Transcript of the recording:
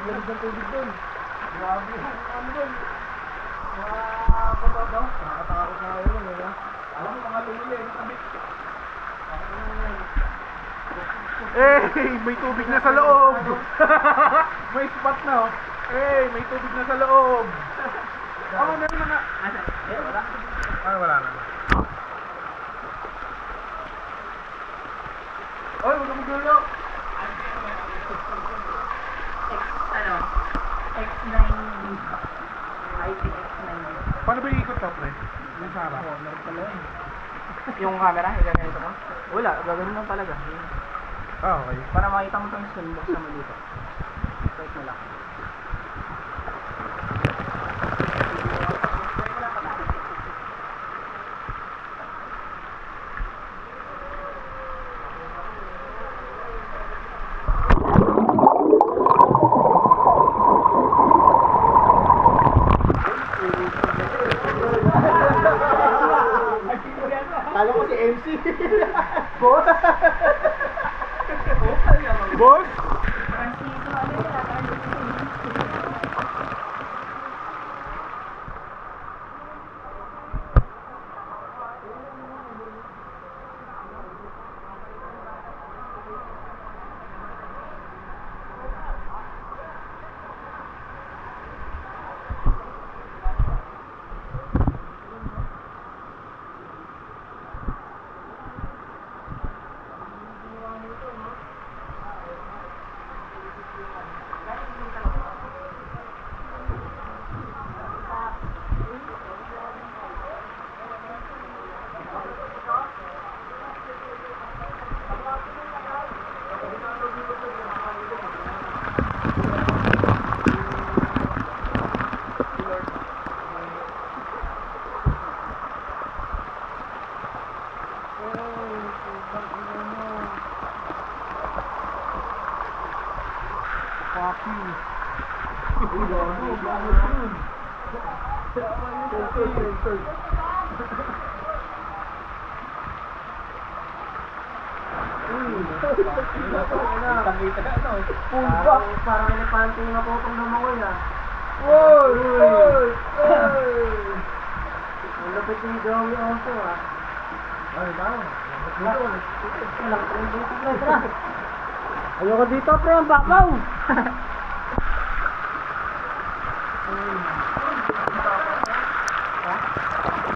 lamig ng tubig doon. Grabe yung ano doon. Mga bato daw. Nakakatakot na yun eh. Alam mo, mga lumili. May tubig na sa loob. May spot na oh. May tubig na sa loob. Meron na nga. Wala. Wala na. Huwag ka maglulo. X9. IT X9. Paano ba iikot to, pre? Yung sa harap? Yung camera, igaganito ko? Wala, gagawin lang talaga. Okay. Para makita mo itong screen, buksan mo dito. Start mo lang. Kala ko si MC. Boss? Boss? Fuck you. Parang elepante yung napotong ng mga yan. Woy! Ang lapit ni Joey Oso ah. Ay, tama. Ayoko dito pre, ang bakaw.